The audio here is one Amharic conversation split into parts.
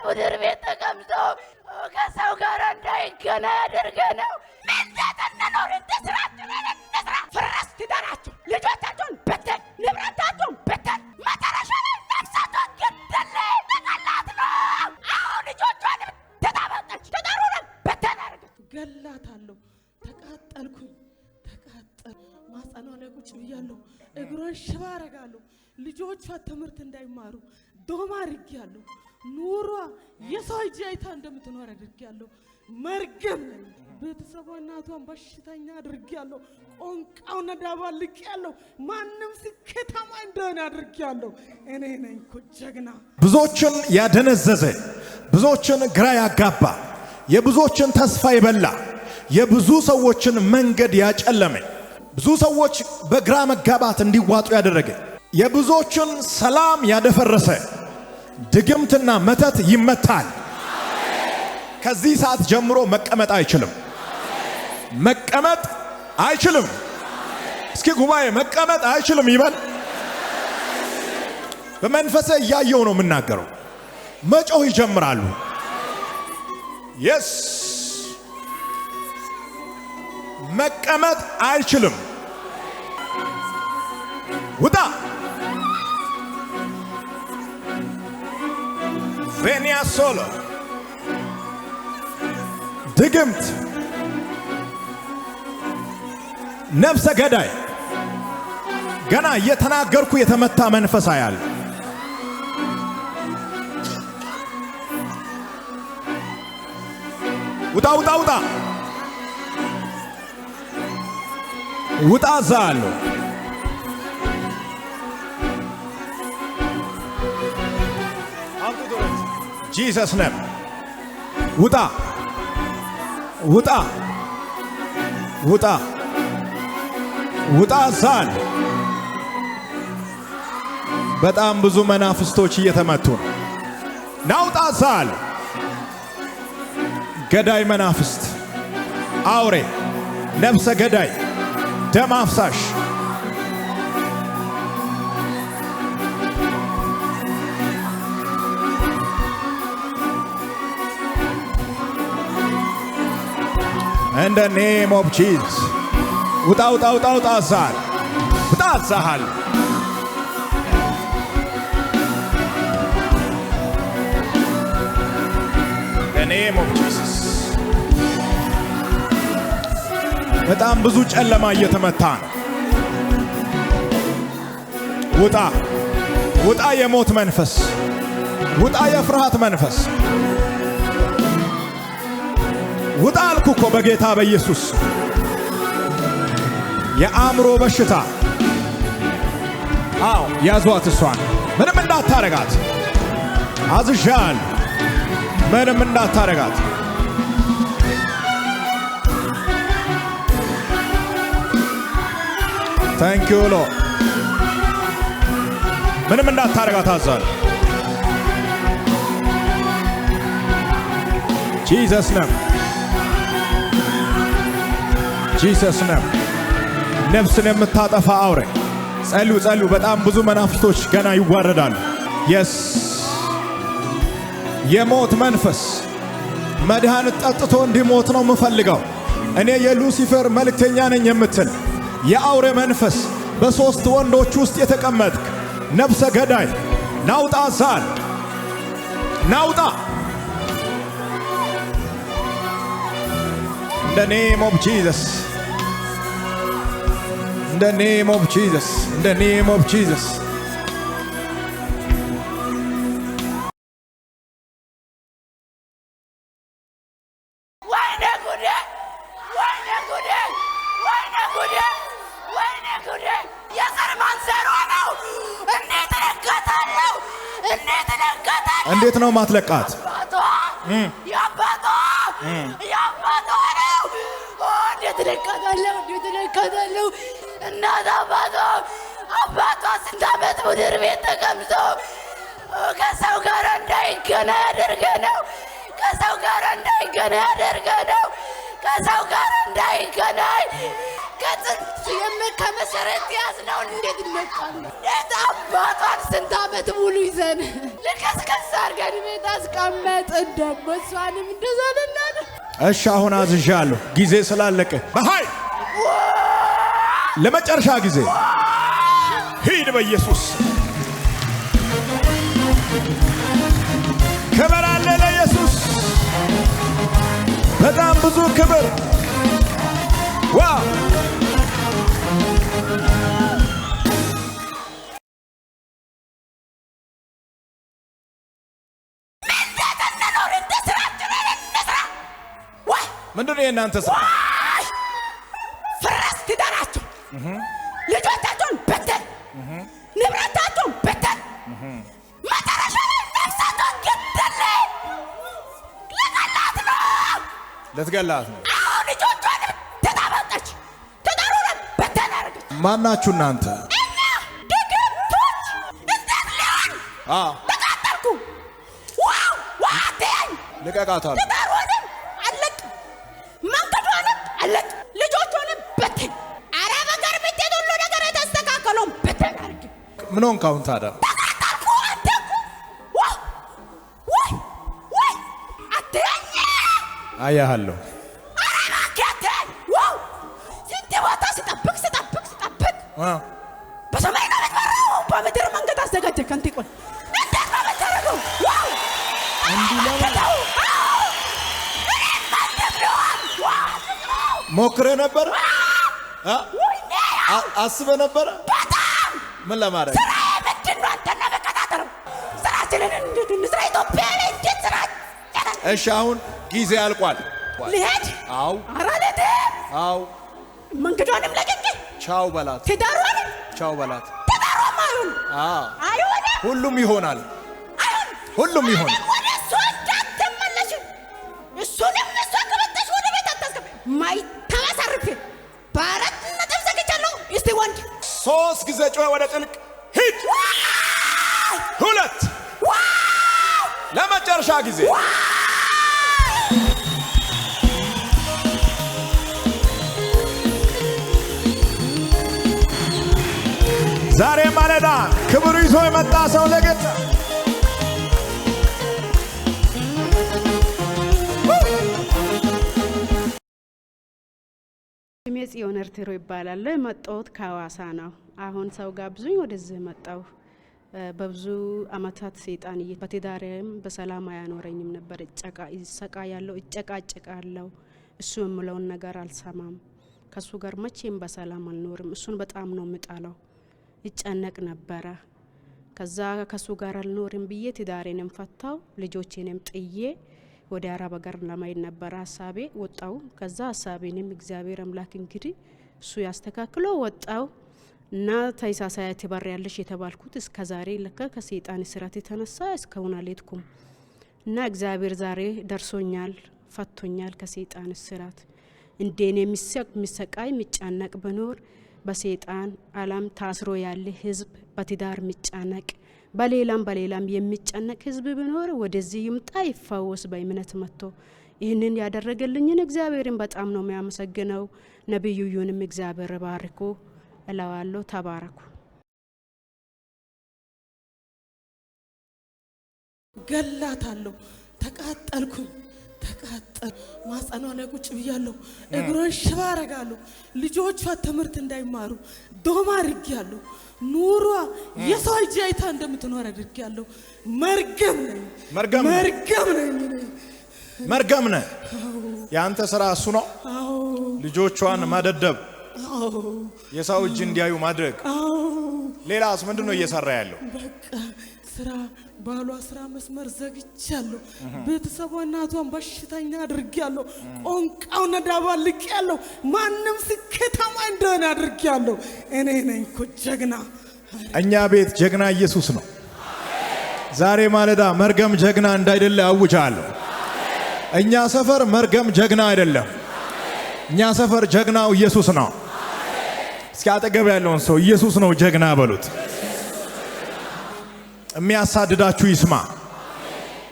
ምድር ቤት ተቀምጦ ከሰው ጋር እንዳይገና ያደርገነው ምንድነው? እንስራችንን እንስራ። ፍረስ ትዳራችሁ፣ ልጆቻችሁን በተን፣ ንብረታችሁን በተን፣ መጨረሻ ላይ ነፍሳችሁን ገደለ። ተቀላት ነው። አሁን ልጆቿን ተጣበቀች፣ ትዳሩንም በተን አድርገች ገላታለሁ። ተቃጠልኩኝ፣ ማጸኗ ላይ ቁጭ ብያለሁ። እግሯን ሽባ አረጋለሁ። ልጆቿ ትምህርት እንዳይማሩ ዶማ አድርጌያለሁ። ኑሯ የሰው እጅ አይታ እንደምትኖር አድርጌያለሁ። መርገም ነኝ። ቤተሰቧ እናቷን በሽተኛ አድርጌያለሁ። ቆንቃውና ዳባ ልቄያለሁ። ማንም ስኬታማ እንደሆነ አድርጌያለሁ። እኔ ነኝ እኮ ጀግና። ብዙዎችን ያደነዘዘ፣ ብዙዎችን ግራ ያጋባ፣ የብዙዎችን ተስፋ ይበላ፣ የብዙ ሰዎችን መንገድ ያጨለመ፣ ብዙ ሰዎች በግራ መጋባት እንዲዋጡ ያደረገ፣ የብዙዎችን ሰላም ያደፈረሰ ድግምትና መተት ይመታል። ከዚህ ሰዓት ጀምሮ መቀመጥ አይችልም። መቀመጥ አይችልም። እስኪ ጉባኤ መቀመጥ አይችልም ይበል። በመንፈሴ እያየው ነው የምናገረው። መጮህ ይጀምራሉ። የስ መቀመጥ አይችልም። ውጣ። ቬኒያ ሶሎ ድግምት፣ ነፍሰ ገዳይ ገና እየተናገርኩ የተመታ መንፈስ ያለ ውጣ ውጣ ውጣ ውጣ ዛሎ ጂሰስ ነም ውጣ ውጣ ውጣ ውጣ ዛል። በጣም ብዙ መናፍስቶች እየተመቱ ነው። ናውጣ ዛል። ገዳይ መናፍስት፣ አውሬ፣ ነፍሰ ገዳይ፣ ደም አፍሳሽ in the name of Jesus. ውጣ ዛል። ውጣ ዛል። the name of Jesus. በጣም ብዙ ጨለማ እየተመታ ነው። ውጣ ውጣ የሞት መንፈስ፣ ውጣ የፍርሃት መንፈስ፣ ውጣ አልኩ እኮ በጌታ በኢየሱስ። የአእምሮ በሽታ አው ያዟት። እሷን ምንም እንዳታረጋት አዝዣል። ምንም እንዳታረጋት። ታንክ ዩ ሎ ምንም እንዳታረጋት አዛል። ጂሰስ ነም ጂሰስ ነም። ነፍስን የምታጠፋ አውሬ ጸልዩ። በጣም ብዙ መናፍስቶች ገና ይዋረዳሉ። የስ የሞት መንፈስ መድኃኒት ጠጥቶ እንዲሞት ነው የምፈልገው እኔ የሉሲፈር መልእክተኛ ነኝ የምትል የአውሬ መንፈስ በሶስት ወንዶች ውስጥ የተቀመጥክ ነፍሰ ገዳይ ናውጣ ዛል ናውጣ። in the name of Jesus. In the name of Jesus. In the name of Jesus. እንዴት ነው ማትለቃት? ያባቷ ነው። እንዴት ለቃታለሁ? እናት አባቷ አባቷ ስንት ዓመት ምድር ቤት ተቀምጦ ከሰው ጋር እንዳይገናኝ ያደርገነው። ከሰው ጋር እንዳይገናኝ ያደርገነው። ከሰው ጋር እንዳይገናኝ ከጥንት ከመሰረት ያዝነው። እንዴት ይነቃል? እንዴት አባቷን ስንት ዓመት ሙሉ ይዘን ልከስከስ አድርገን ቤት አስቀመጥን። ደግሞ እሷንም እንደዛ ነናል። እሺ አሁን አዝዣለሁ፣ ጊዜ ስላለቀ በኃይል ለመጨረሻ ጊዜ ሂድ በኢየሱስ ክብር አለ ለኢየሱስ። በጣም ብዙ ክብር። ዋው ምንድን ነው የእናንተ ስራ? ፍረስ ትዳራችሁ፣ ልጆቻችሁን በተን፣ ንብረታችሁን በተን፣ መጨረሻ ላይ ነፍሳችሁን ገደለ። ልትገላት ነው። ልትገላት ነው። አሁን ልጆቿንም ተጣበቀች፣ ትዳሩንም በተን አደረገች። ማናችሁ እናንተ? እኛ ድግምቶች። እንዴት ሊሆን ተቃጠልኩ። ዋው ዋቴኝ ልቀቃታል። ትዳሩንም አለቅ፣ መንገዷንም አለቅ፣ ልጆቿንም በተን። ኧረ በቀር ብትሄድ ሁሉ ነገር የተስተካከለውን በተን አድርጊ። ምን ሆንክ አሁን ታዲያ? ተቃጠልኩ። አትኩ ዋው ወይ ወይ አትየኝ። አያሃለሁ። ኧረ እባክህ አትየኝ። ዋው ስንት ቦታ ስጠብቅ በሰማይ ነው የምትበረው፣ በምድር መንገድ አዘጋጀህ። ከንቱ ቆይ እንዴት ነው የምታደርገው? ዋው ሞክረህ ነበረ? አስበህ ነበረ? በጣም ምን ለማድረግ? ስራዬ ምንድን ነው? አንተን ነው የምከታተለው። ስራችንን እንዴት እንስራ? ኢትዮጵያ ላይ እንዴት ስራ? እሺ አሁን ጊዜ አልቋል። ልሄድ? አው ኧረ ልሄድ። አው መንገዷንም ለቅቄ ቻው በላት። ትዳሯንም ቻው በላት። ትዳሯም አይሆንም። ሁሉም ይሆናል። ሁሉም ይሆናል። ወደ እሱ እንዳትመለሽ። እሱንም እሷ ከመጣሽ ወደ ቤት አታስገቢ። ማይተመሰርፌ በአራት ነጥብ ዘግቻለሁ። እስቲ ወንድ 3 ጊዜ ጮኸ ወደ ጥልቅ ሂድ። 2 ለመጨረሻ ጊዜ ዛሬ ማለዳ ክብር ይዞ የመጣ ሰው ለጌታ ስሜ ጽዮን ኤርትሮ ይባላል። መጣሁት ከሐዋሳ ነው። አሁን ሰው ጋብዙኝ ወደዚህ መጣሁ። በብዙ አመታት ሰይጣን በትዳሬም በሰላም አያኖረኝም ነበር። እሰቃያለሁ፣ እጨቃጨቃለሁ። እሱ የምለውን ነገር አልሰማም። ከሱ ጋር መቼም በሰላም አልኖርም። እሱን በጣም ነው የምጣለው። ይጨነቅ ነበረ። ከዛ ከሱ ጋር አልኖርም ብዬ ትዳሬንም ፈታው። ልጆቼንም ጥዬ ወደ አረብ ሀገር ለማይድ ነበር ሀሳቤ። ወጣው። ከዛ ሀሳቤንም እግዚአብሔር አምላክ እንግዲህ እሱ ያስተካክሎ ወጣው እና ተይሳሳያ ትበር ያለሽ የተባልኩት እስከ ዛሬ ለካ ከሰይጣን ስራት የተነሳ እስካሁን አልሄድኩም እና እግዚአብሔር ዛሬ ደርሶኛል፣ ፈቶኛል ከሰይጣን ስራት። እንደኔ የሚሰቃይ የሚጨነቅ በኖር በሰይጣን ዓለም ታስሮ ያለ ህዝብ በትዳር የሚጨነቅ በሌላም የሚጨነቅ ህዝብ ቢኖር ወደዚህ ይምጣ፣ ይፈወስ በእምነት መጥቶ። ይህንን ያደረገልኝን እግዚአብሔርን በጣም ነው የሚያመሰግነው። ነብዩንም እግዚአብሔር ባርኮ እላዋለሁ። ተባረኩ። ገላታለሁ። ተቃጠልኩኝ። ማህፀኗ ላይ ቁጭ ብያለሁ። እግሯን ሽባ አረጋለሁ። ልጆቿ ትምህርት እንዳይማሩ ዶማ አድርጌያለሁ። ኑሯ የሰው እጅ አይታ እንደምትኖር አድርጌያለሁ። መርገም ነኝ። የአንተ ስራ እሱ ነው። ልጆቿን ማደደብ፣ የሰው እጅ እንዲያዩ ማድረግ። ሌላስ ምንድን ነው እየሰራ ያለው? በቃ ስራ ባሏ ስራ መስመር ዘግቻለሁ። ቤተሰቧ እናቷን በሽተኛ አድርጌያለሁ። ቆንቃው ነዳባ ልቄያለሁ። ማንም ስኬታማ እንደሆነ አድርጌያለሁ። እኔ ነኝ እኮ ጀግና። እኛ ቤት ጀግና ኢየሱስ ነው። ዛሬ ማለዳ መርገም ጀግና እንዳይደለ አውጃለሁ። እኛ ሰፈር መርገም ጀግና አይደለም። እኛ ሰፈር ጀግናው ኢየሱስ ነው። እስኪ አጠገብ ያለውን ሰው ኢየሱስ ነው ጀግና በሉት። የሚያሳድዳችሁ ይስማ፣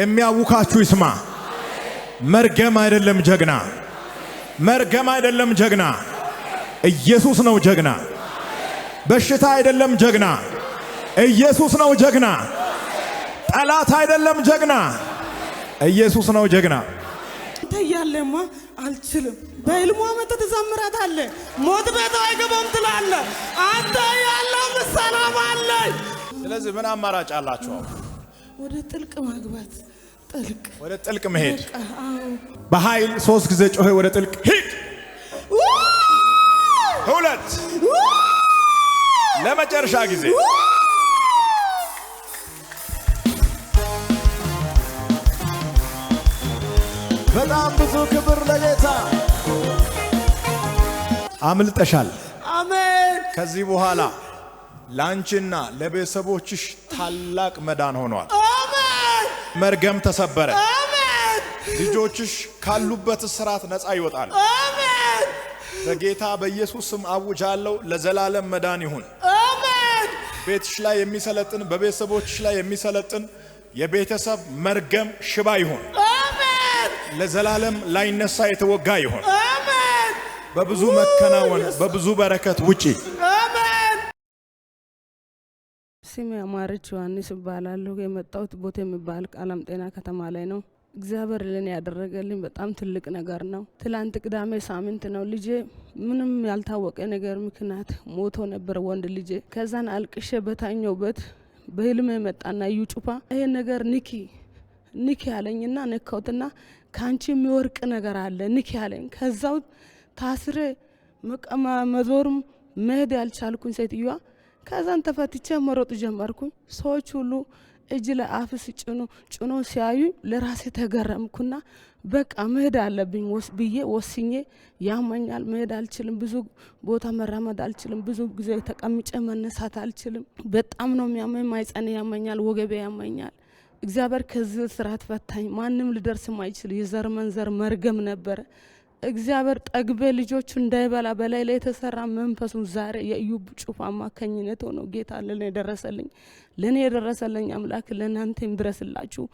የሚያውካችሁ ይስማ። መርገም አይደለም ጀግና፣ መርገም አይደለም ጀግና። ኢየሱስ ነው ጀግና። በሽታ አይደለም ጀግና፣ ኢየሱስ ነው ጀግና። ጠላት አይደለም ጀግና፣ ኢየሱስ ነው ጀግና። አንተ እያለማ አልችልም። በህልሟ መተህ ትዘምራታለህ። ሞት ቤት አይገባም ትላለህ። አንተ ያለው ሰላም አለኝ። ስለዚህ ምን አማራጭ አላችሁ? ወደ ጥልቅ መግባት፣ ወደ ጥልቅ መሄድ። በኃይል 3 ጊዜ ጮኸ። ወደ ጥልቅ ሂድ። 2 ለመጨረሻ ጊዜ በጣም ብዙ ክብር ለጌታ። አምልጠሻል። አሜን። ከዚህ በኋላ ላንቺና ለቤተሰቦችሽ ታላቅ መዳን ሆኗል። አሜን። መርገም ተሰበረ። አሜን። ልጆችሽ ካሉበት እስራት ነፃ ይወጣል። አሜን። በጌታ በኢየሱስ ስም አውጃለሁ። ለዘላለም መዳን ይሁን። አሜን። ቤትሽ ላይ የሚሰለጥን፣ በቤተሰቦችሽ ላይ የሚሰለጥን የቤተሰብ መርገም ሽባ ይሁን። አሜን። ለዘላለም ላይነሳ የተወጋ ይሁን። አሜን። በብዙ መከናወን፣ በብዙ በረከት ውጪ። አሜን። ስሜ አማረች ዮሐንስ እባላለሁ። የመጣሁት ቦቴ የሚባል ቃለም ጤና ከተማ ላይ ነው። እግዚአብሔር ለኔ ያደረገልኝ በጣም ትልቅ ነገር ነው። ትላንት ቅዳሜ ሳምንት ነው። ልጄ ምንም ያልታወቀ ነገር ምክንያት ሞቶ ነበር፣ ወንድ ልጄ። ከዛን አልቅሼ በታኘውበት በህልሜ መጣና እዩ ጩፋ ይሄ ነገር ንኪ ያለኝና ነካውትና ካንቺ የሚወርቅ ነገር አለ ንኪ ያለኝ። ከዛው ታስሬ መዞርም መሄድ ያልቻልኩኝ ሴትዮዋ። ከዛን ተፈትቼ መሮጥ ጀመርኩኝ። ሰዎች ሁሉ እጅ ለአፍስ ጭኖ ሲያዩ ለራሴ ተገረምኩና በቃ መሄድ አለብኝ ብዬ ወስኜ፣ ያመኛል፣ መሄድ አልችልም፣ ብዙ ቦታ መራመድ አልችልም፣ ብዙ ጊዜ ተቀምጬ መነሳት አልችልም። በጣም ነው የሚያመኝ፣ ማይጸኔ ያመኛል፣ ወገቤ ያመኛል። እግዚአብሔር ከዚህ ስራት ፈታኝ። ማንም ሊደርስ ማይችል የዘር መንዘር መርገም ነበረ። እግዚአብሔር ጠግቤ ልጆቹ እንዳይበላ በላይ ላይ የተሰራ መንፈሱን ዛሬ የኢዩ ጩፋ አማካኝነት ሆኖ ጌታ ለኔ የደረሰልኝ አምላክ ለእናንተ ይድረስላችሁ።